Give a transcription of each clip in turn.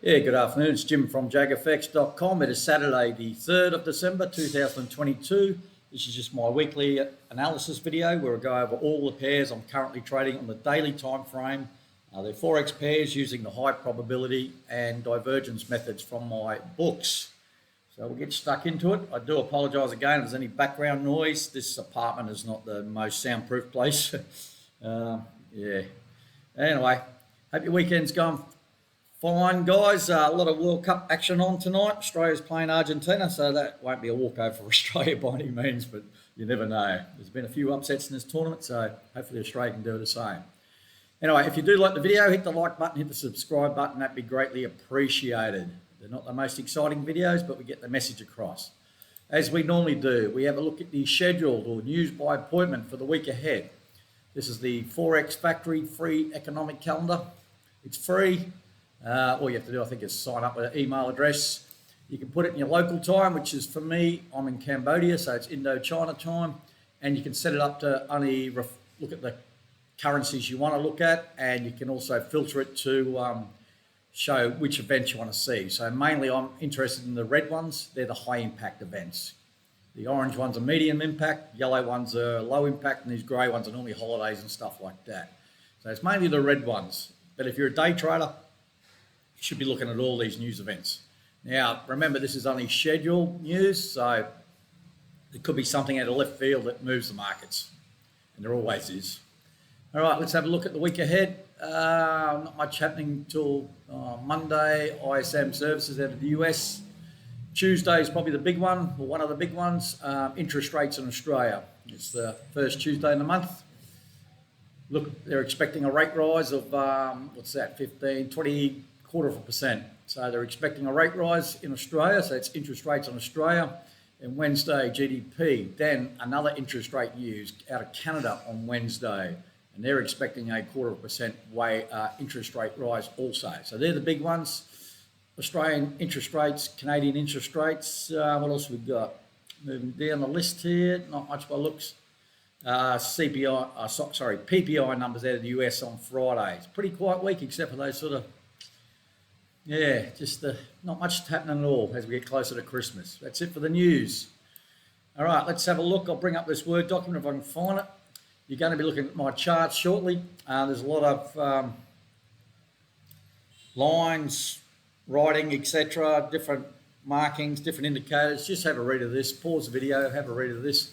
Yeah, good afternoon. It's Jim from JAGfx.com. It is Saturday, the 3rd of December 2022. This is just my weekly analysis video where I go over all the pairs I'm currently trading on the daily time frame. They're Forex pairs using the high probability and divergence methods from my books. So we'll get stuck into it. I do apologise again if there's any background noise. This apartment is not the most soundproof place. Yeah. Anyway, hope your weekend's going fine, guys. A lot of World Cup action on tonight. Australia's playing Argentina, so that won't be a walkover for Australia by any means, but you never know. There's been a few upsets in this tournament, so hopefully Australia can do the same. Anyway, if you do like the video, hit the like button, hit the subscribe button. That'd be greatly appreciated. They're not the most exciting videos, but we get the message across. As we normally do, we have a look at the scheduled or news by appointment for the week ahead. This is the Forex Factory free economic calendar. It's free. All you have to do, I think, is sign up with an email address. You can put it in your local time, which is, for me, I'm in Cambodia, so it's Indochina time. And you can set it up to only look at the currencies you want to look at, and you can also filter it to show which events you want to see. So mainly I'm interested in the red ones. They're the high impact events. The orange ones are medium impact, yellow ones are low impact, and these grey ones are normally holidays and stuff like that. So it's mainly the red ones. But if you're a day trader, you should be looking at all these news events. Now, remember, this is only scheduled news, so there could be something out of left field that moves the markets, and there always is. All right, let's have a look at the week ahead. Not much happening till Monday. ISM services out of the US. Tuesday is probably the big one, or one of the big ones. Interest rates in Australia. It's the first Tuesday in the month. Look, they're expecting a rate rise of, 20, quarter of a percent. So they're expecting a rate rise in Australia. So it's interest rates on Australia. And Wednesday, GDP. Then another interest rate news out of Canada on Wednesday. And they're expecting a quarter of a percent interest rate rise also. So they're the big ones. Australian interest rates, Canadian interest rates. What else we got? Moving down the list here. Not much by looks. PPI numbers out of the US on Friday. It's a pretty quiet week, except for those sort of, not much happening at all as we get closer to Christmas. That's it for the news. All right, let's have a look. I'll bring up this Word document if I can find it. You're going to be looking at my charts shortly. There's a lot of lines, writing, etc., different markings, different indicators. Just have a read of this. Pause the video, have a read of this.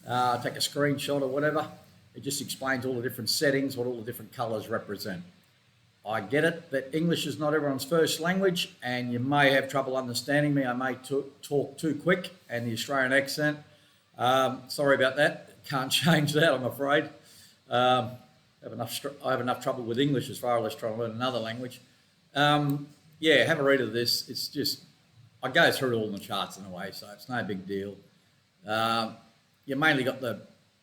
Take a screenshot or whatever. It just explains all the different settings, what all the different colours represent. I get it that English is not everyone's first language, and you may have trouble understanding me. I may talk too quick, and the Australian accent. Sorry about that. Can't change that, I'm afraid. I have enough trouble with English as far as trying to learn another language. Have a read of this. It's just, I go through it all in the charts in a way, so it's no big deal. You mainly got the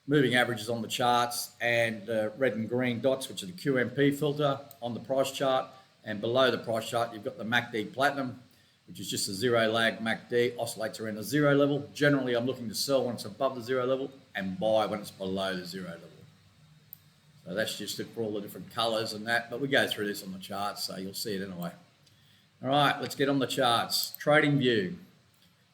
moving averages on the charts and red and green dots, which are the QMP filter on the price chart. And below the price chart, you've got the MACD Platinum, which is just a zero lag MACD, oscillates around the zero level. Generally, I'm looking to sell when it's above the zero level and buy when it's below the zero level. So that's just it for all the different colors and that, but we go through this on the charts, so you'll see it anyway. All right, let's get on the charts. Trading View.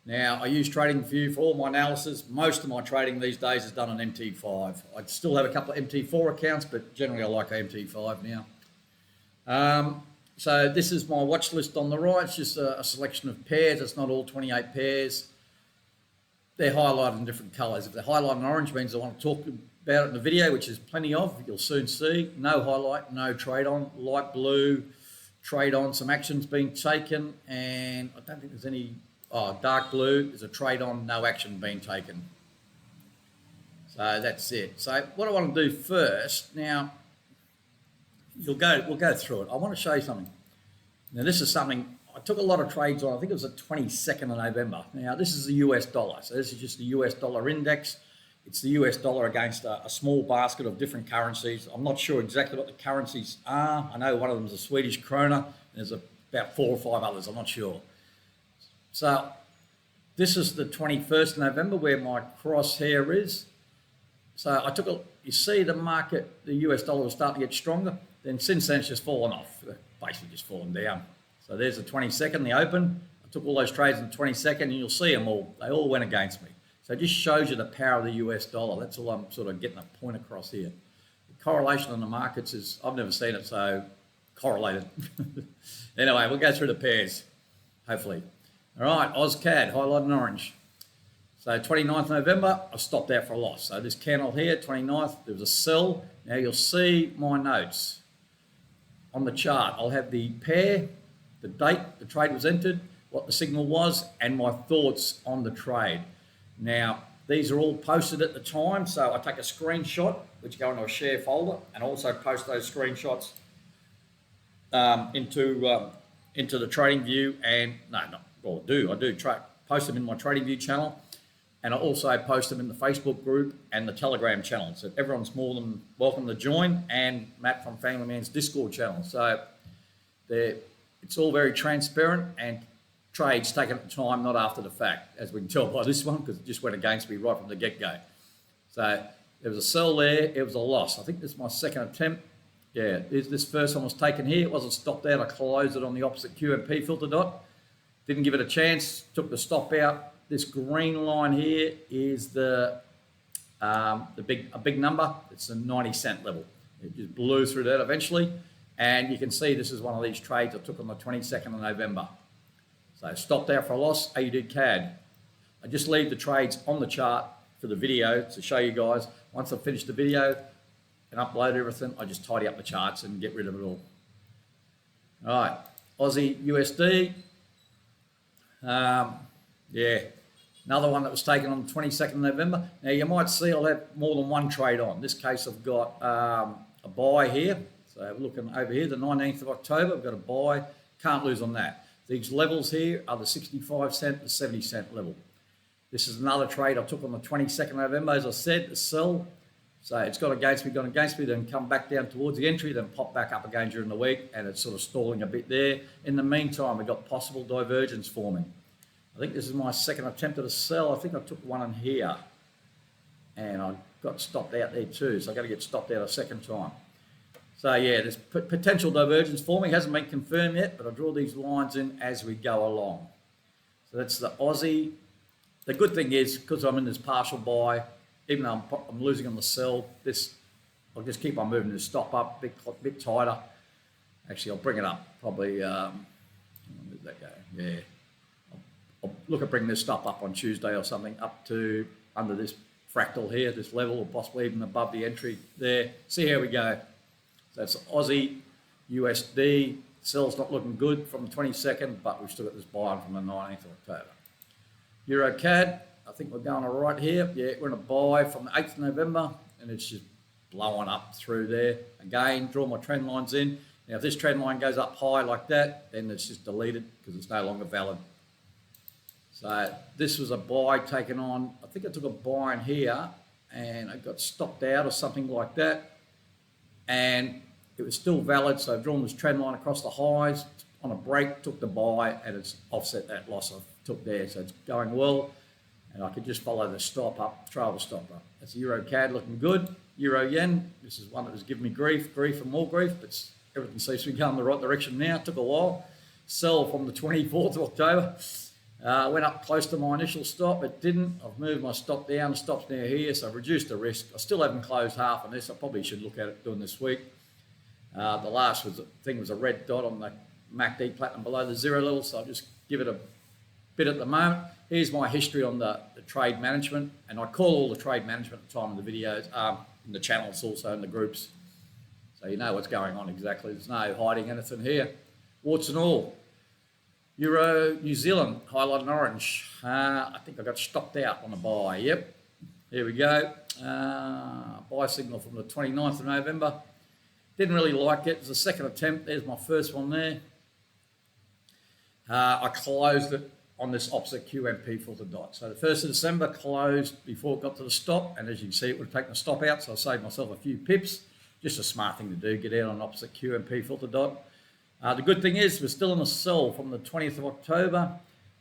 Now, I use Trading View for all my analysis. Most of my trading these days is done on MT5. I still have a couple of MT4 accounts, but generally I like MT5 now. So this is my watch list on the right. It's just a selection of pairs. It's not all 28 pairs. They're highlighted in different colors. If they're highlighted in orange, means I want to talk about it in the video, which is plenty of. You'll soon see. No highlight, no trade on. Light blue, trade on. Some action's being taken, and I don't think there's any. Dark blue is a trade on, no action being taken. So that's it. So what I want to do first, now we'll go through it. I want to show you something. Now this is something I took a lot of trades on. I think it was the 22nd of November. Now this is the US dollar. So this is just the US dollar index. It's the US dollar against a small basket of different currencies. I'm not sure exactly what the currencies are. I know one of them is a Swedish krona, and there's about 4 or 5 others. I'm not sure. So this is the 21st of November where my crosshair is. So I took you see the market, the US dollar was starting to get stronger. Then since then it's just fallen off, basically just fallen down. So there's the 22nd, the open. I took all those trades in the 22nd, and you'll see them all. They all went against me. So it just shows you the power of the US dollar. That's all I'm sort of getting a point across here. The correlation on the markets is, I've never seen it so correlated. Anyway, we'll go through the pairs, hopefully. All right, AusCAD, highlighted in orange. So 29th November, I stopped out for a loss. So this candle here, 29th, there was a sell. Now you'll see my notes on the chart. I'll have the pair, the date the trade was entered, what the signal was, and my thoughts on the trade. Now, these are all posted at the time, so I take a screenshot, which go into a share folder, and also post those screenshots into the Trading View, and I do post them in my Trading View channel, and I also post them in the Facebook group and the Telegram channel. So everyone's more than welcome to join, and Matt from Family Man's Discord channel. So it's all very transparent, and trades taken at the time, not after the fact, as we can tell by this one, because it just went against me right from the get-go. So there was a sell there, it was a loss. I think this is my second attempt. Yeah, this first one was taken here. It wasn't stopped out. I closed it on the opposite QMP filter dot. Didn't give it a chance, took the stop out. This green line here is a big number. It's a 90-cent level. It just blew through that eventually. And you can see this is one of these trades I took on the 22nd of November. So stopped out for a loss, AUD CAD. I just leave the trades on the chart for the video to show you guys. Once I've finished the video and upload everything, I just tidy up the charts and get rid of it all. All right, Aussie USD. Yeah, another one that was taken on the 22nd of November. Now you might see I'll have more than one trade on. In this case I've got a buy here. So looking over here, the 19th of October, I've got a buy. Can't lose on that. These levels here are the 65 cent to 70 cent level. This is another trade I took on the 22nd of November, as I said, the sell. So it's gone against me, then come back down towards the entry, then pop back up again during the week, and it's sort of stalling a bit there. In the meantime, we've got possible divergence forming. I think this is my second attempt at a sell. I think I took one in here, and I got stopped out there too, so I've got to get stopped out a second time. So yeah, there's potential divergence forming. Hasn't been confirmed yet, but I draw these lines in as we go along. So that's the Aussie. The good thing is, because I'm in this partial buy, even though I'm losing on the sell, I'll just keep on moving this stop up a bit tighter. Actually, I'll bring it up probably. Where did that go? Yeah, I'll look at bringing this stop up on Tuesday or something up to under this fractal here, this level, or possibly even above the entry there. See how we go. So it's Aussie USD. Sell's not looking good from the 22nd, but we've still got this buy on from the 19th of October. Euro CAD, I think we're going all right here. Yeah, we're in a buy from the 8th of November, and it's just blowing up through there. Again, draw my trend lines in. Now, if this trend line goes up high like that, then it's just deleted because it's no longer valid. So this was a buy taken on. I think I took a buy in here, and I got stopped out or something like that. And it was still valid, so I've drawn this trend line across the highs on a break, took the buy, and it's offset that loss I took there. So it's going well, and I could just follow the stop up, trail the stop up. That's Euro CAD looking good. Euro Yen, this is one that was giving me grief and more grief, but everything seems to be going in the right direction now. It took a while. Sell from the 24th of October. Went up close to my initial stop, it didn't. I've moved my stop down, the stop's now here, so I've reduced the risk. I still haven't closed half on this. I probably should look at it doing this week. The last thing was a red dot on the MACD platinum below the zero level, so I'll just give it a bit at the moment. Here's my history on the trade management, and I call all the trade management at the time of the videos, in the channels also, in the groups, so you know what's going on exactly. There's no hiding anything here. Warts and all. Euro New Zealand, highlighted in orange. I think I got stopped out on a buy. Yep, here we go. Buy signal from the 29th of November. Didn't really like it. It was a second attempt. There's my first one there. I closed it on this opposite QMP filter dot. So the 1st of December closed before it got to the stop, and as you can see, it would have taken the stop out, so I saved myself a few pips. Just a smart thing to do, get out on opposite QMP filter dot. The good thing is we're still in a sell from the 20th of October.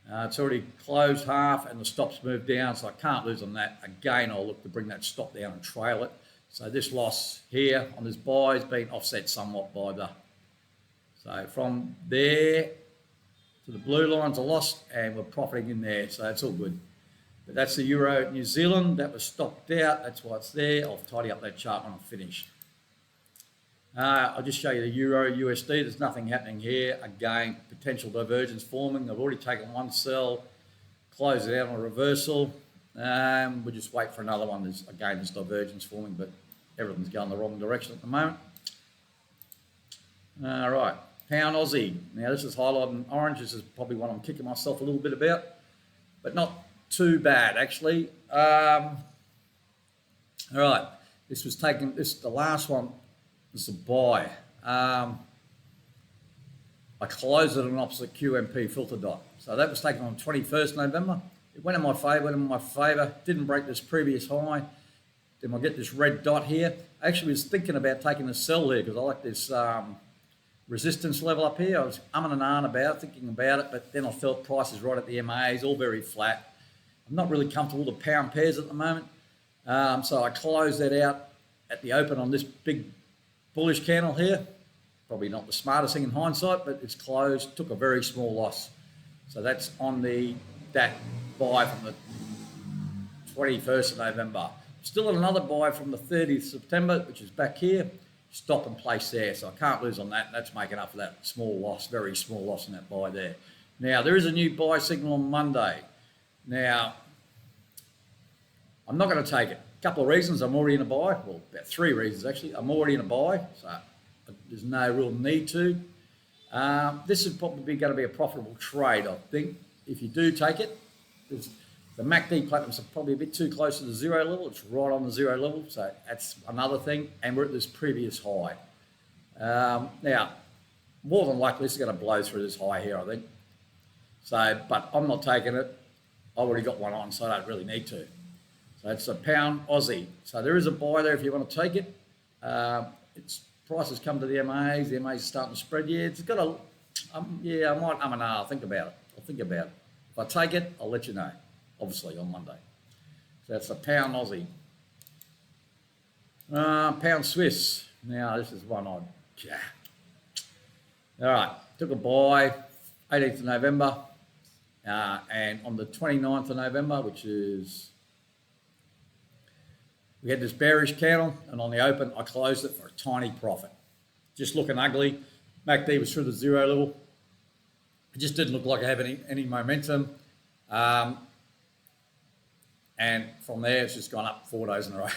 It's already closed half and the stop's moved down, so I can't lose on that. Again, I'll look to bring that stop down and trail it. So this loss here on this buy has been offset somewhat by the... So from there, to the blue line's a loss, and we're profiting in there, so it's all good. But that's the Euro New Zealand. That was stopped out. That's why it's there. I'll tidy up that chart when I'm finished. I'll just show you the Euro USD. There's nothing happening here. Again, potential divergence forming. I've already taken one sell, closed it out on a reversal. We'll just wait for another one. There's divergence forming, but everything's going the wrong direction at the moment. All right, pound Aussie. Now this is highlighted in orange. This is probably one I'm kicking myself a little bit about, but not too bad actually. All right, this was taken. This the last one. This is a buy. I closed it on opposite QMP filter dot. So that was taken on 21st November. It went in my favour, didn't break this previous high. Then I get this red dot here. I actually was thinking about taking a sell here because I like this resistance level up here. I was umming and ahhing about it, thinking about it, but then I felt prices right at the MAs, all very flat. I'm not really comfortable with the pound pairs at the moment. So I closed that out at the open on this big bullish candle here. Probably not the smartest thing in hindsight, but it's closed, took a very small loss. So that's on that buy from the 21st of November. Still another buy from the 30th of September, which is back here. Stop and place there, so I can't lose on that. That's making up for that small loss, very small loss in that buy there. Now, there is a new buy signal on Monday. Now, I'm not going to take it. A couple of reasons. I'm already in a buy. Well, about 3 reasons actually. I'm already in a buy, so there's no real need to. This is probably going to be a profitable trade, I think. If you do take it, the MACD platinums are probably a bit too close to the zero level. It's right on the zero level, so that's another thing. And we're at this previous high. Now, more than likely, this is going to blow through this high here, I think. So, but I'm not taking it. I've already got one on, so I don't really need to. So it's a pound Aussie. So there is a buy there if you want to take it. Its prices come to the MAs. The MAs are starting to spread. Yeah, it's got a. Yeah, I might. I'll think about it. I'll think about it. If I take it, I'll let you know. Obviously on Monday. So that's a pound Aussie. Pound Swiss. Now this is one odd. Yeah. All right. Took a buy 18th of November. And on the 29th of November, which is, we had this bearish candle, and on the open, I closed it for a tiny profit. Just looking ugly. MACD was through the zero level. It just didn't look like I have any momentum. And from there, it's just gone up 4 days in a row.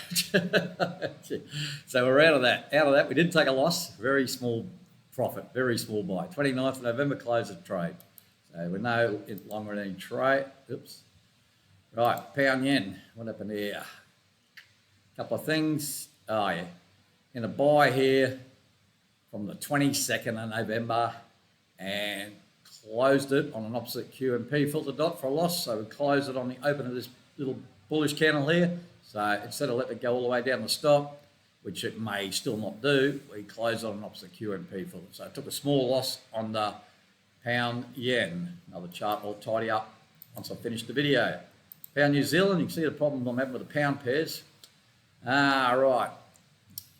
So we're out of that. Out of that, we did take a loss. Very small profit, very small buy. 29th of November, closed the trade. So we're no longer in any trade. Oops. Right, pound yen. What happened here? Couple of things. Oh, yeah. In a buy here from the 22nd of November and closed it on an opposite QMP filter dot for a loss. So we closed it on the open of this little bullish candle here. So instead of letting it go all the way down the stop, which it may still not do, we closed on an opposite QMP filter. So it took a small loss on the pound yen. Another chart I'll tidy up once I finish the video. Pound New Zealand, you can see the problem I'm having with the pound pairs. Right.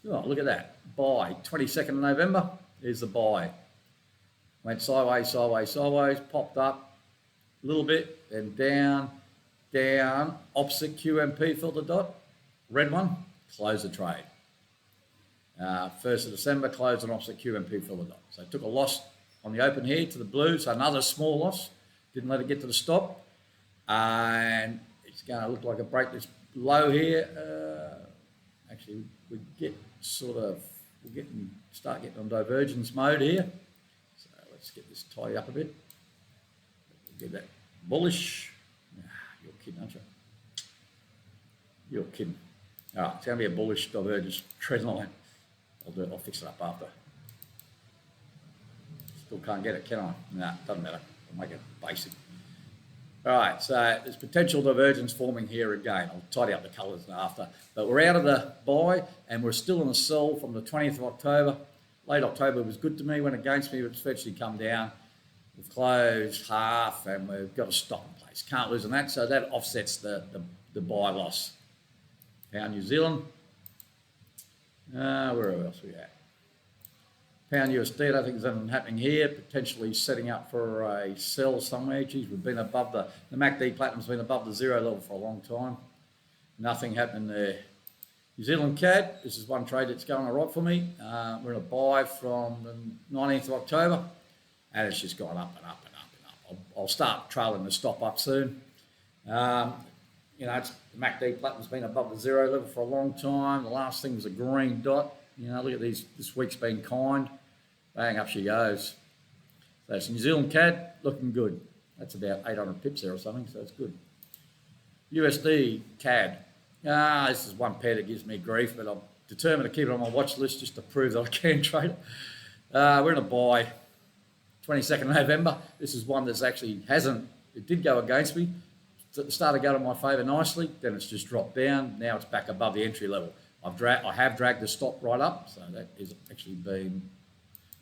Oh, look at that. Buy, 22nd of November. Here's the buy. Went sideways, sideways, sideways, popped up a little bit, then down, down, opposite QMP filter dot, red one, close the trade. 1st of December, closed an opposite QMP filter dot. So took a loss on the open here to the blue, so another small loss. Didn't let it get to the stop. And it's going to look like a break this low here. Actually, we get start getting on divergence mode here. So let's get this tidy up a bit. Get that bullish. You're kidding, aren't you? You're kidding. All right, it's going to be a bullish divergence trend line. I'll fix it up after. Still can't get it, can I? No, doesn't matter. I'll make it basic. All right, so there's potential divergence forming here again. I'll tidy up the colours after. But we're out of the buy, and we're still in the sell from the 20th of October. Late October was good to me, went against me, but it's eventually come down. We've closed half, and we've got a stop in place. Can't lose on that, so that offsets the buy loss. Pound New Zealand. Where else are we at? Pound USD, I don't think there's anything happening here. Potentially setting up for a sell somewhere. Geez, we've been above the MACD Platinum's been above the zero level for a long time. Nothing happening there. New Zealand CAD, this is one trade that's going all right for me. We're in a buy from the 19th of October, and it's just gone up and up and up and up. I'll start trailing the stop up soon. You know, the MACD Platinum's been above the zero level for a long time. The last thing was a green dot. You know, look at these. This week's been kind. Bang, up she goes. So it's New Zealand CAD looking good. That's about 800 pips there or something, so it's good. USD CAD. This is one pair that gives me grief, but I'm determined to keep it on my watch list just to prove that I can trade it. We're in a buy, 22nd of November. This is one that's actually it did go against me. It started going in my favour nicely, then it's just dropped down. Now it's back above the entry level. I have dragged the stop right up, so that is actually been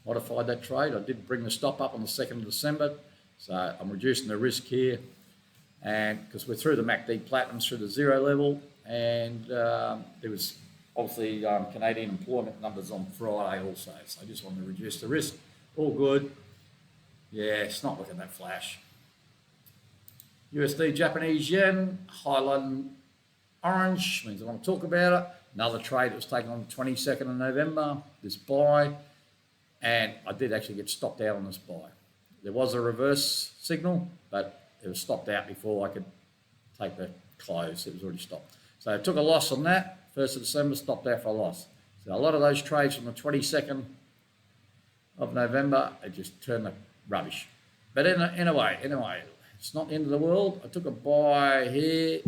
modified, that trade. I did bring the stop up on the 2nd of December, so I'm reducing the risk here. And because we're through the MACD Platinum, through the zero level, and there was obviously Canadian employment numbers on Friday also, so I just wanted to reduce the risk. All good. Yeah, it's not looking that flash. USD Japanese yen, highlighting orange, means I want to talk about it. Another trade that was taken on the 22nd of November, this buy, and I did actually get stopped out on this buy. There was a reverse signal, but it was stopped out before I could take the close. It was already stopped. So I took a loss on that, 1st of December, stopped out for a loss. So a lot of those trades from the 22nd of November, it just turned to rubbish. But in a way, it's not the end of the world. I took a buy here.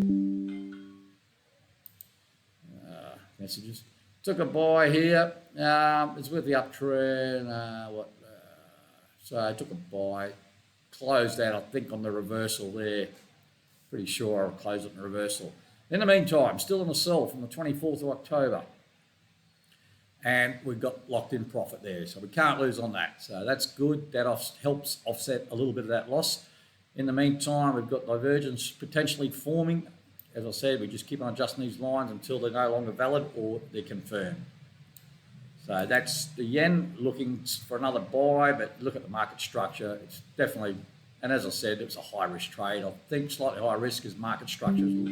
Messages. Took a buy here. It's with the uptrend. So I took a buy. Closed out, I think, on the reversal there. Pretty sure I'll close it in reversal. In the meantime, still in a sell from the 24th of October. And we've got locked in profit there, so we can't lose on that. So that's good. That helps offset a little bit of that loss. In the meantime, we've got divergence potentially forming. As I said, we just keep on adjusting these lines until they're no longer valid or they're confirmed. So that's the yen looking for another buy, but look at the market structure. It's definitely, and as I said, it's a high risk trade. I think slightly higher risk is market structures.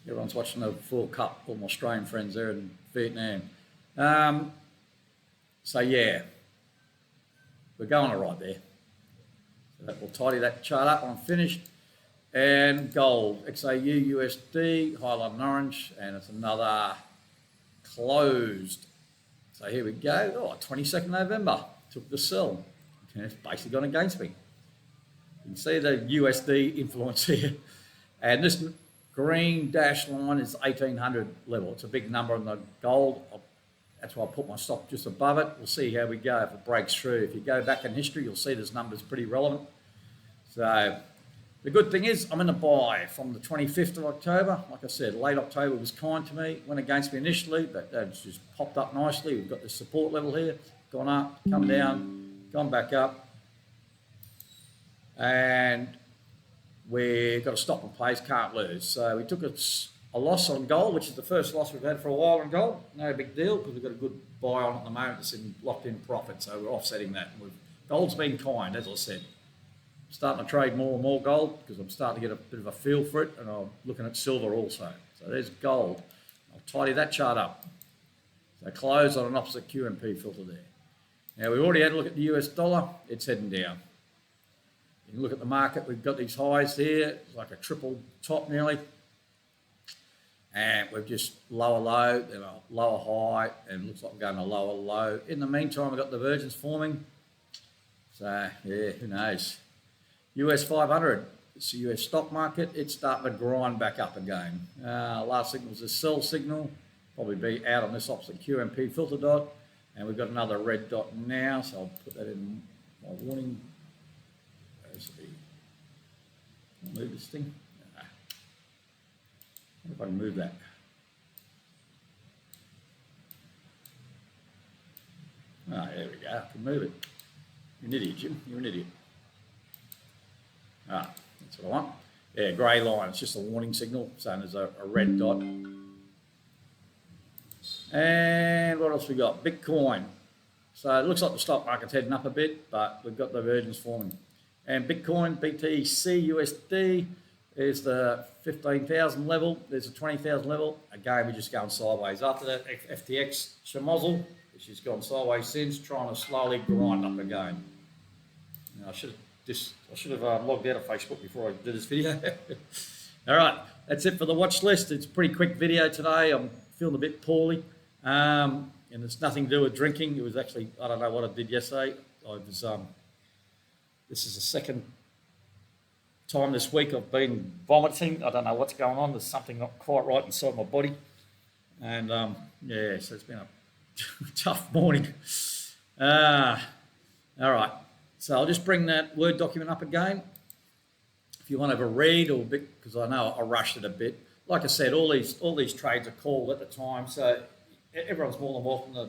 Everyone's watching the World Cup, all my Australian friends there in Vietnam. So yeah, we're going all right there. So that will tidy that chart up when I'm finished. And gold, XAU USD, highlighted in orange, and it's another closed. So here we go. 22nd November, took the sell. And it's basically gone against me. You can see the USD influence here. And this green dashed line is 1800 level. It's a big number on the gold. That's why I put my stop just above it. We'll see how we go if it breaks through. If you go back in history, you'll see this number's pretty relevant. So the good thing is I'm in a buy from the 25th of October. Like I said, late October was kind to me. Went against me initially, but that's just popped up nicely. We've got the support level here. Gone up, come down, gone back up. And we've got a stop and plays, can't lose. So we took a loss on gold, which is the first loss we've had for a while on gold. No big deal, because we've got a good buy on at the moment. It's locked in profit, so we're offsetting that. Gold's been kind, as I said. Starting to trade more and more gold because I'm starting to get a bit of a feel for it, and I'm looking at silver also. So there's gold. I'll tidy that chart up. So close on an opposite QMP filter there. Now we've already had a look at the US dollar. It's heading down. You can look at the market. We've got these highs here. It's like a triple top nearly. And we've just lower low, then a lower high, and it looks like we're going a lower low. In the meantime, we've got divergence forming. So yeah, who knows? US 500, it's the US stock market. It's starting to grind back up again. Last signal was a sell signal, probably be out on this opposite QMP filter dot. And we've got another red dot now, so I'll put that in my warning. I'll move this thing. I wonder if I can move that. There we go, I can move it. You're an idiot, Jim, you're an idiot. That's what I want. Yeah, grey line, it's just a warning signal saying there's a red dot. And what else we got? Bitcoin. So it looks like the stock market's heading up a bit, but we've got divergence forming. And Bitcoin, BTC, USD is the 15,000 level. There's a 20,000 level. Again, we're just going sideways. After that, FTX Shamazzle, which has gone sideways since, trying to slowly grind up again. Now, I should have logged out of Facebook before I did this video. All right, that's it for the watch list. It's a pretty quick video today. I'm feeling a bit poorly. And it's nothing to do with drinking. It was actually, I don't know what I did yesterday. This is the second time this week I've been vomiting. I don't know what's going on. There's something not quite right inside my body. And yeah, so it's been a tough morning. All right, so I'll just bring that Word document up again. If you want to have a read or a bit, because I know I rushed it a bit. Like I said, all these trades are called at the time, so everyone's more than welcome to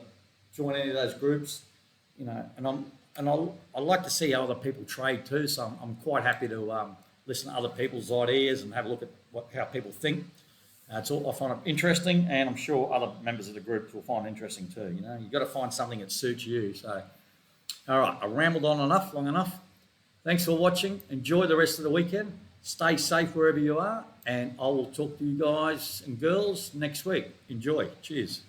join any of those groups, you know. And I like to see how other people trade too. So I'm quite happy to listen to other people's ideas and have a look at how people think. I find it interesting, and I'm sure other members of the group will find it interesting too. You know, you've got to find something that suits you. So, all right, I rambled on long enough. Thanks for watching. Enjoy the rest of the weekend. Stay safe wherever you are, and I will talk to you guys and girls next week. Enjoy. Cheers.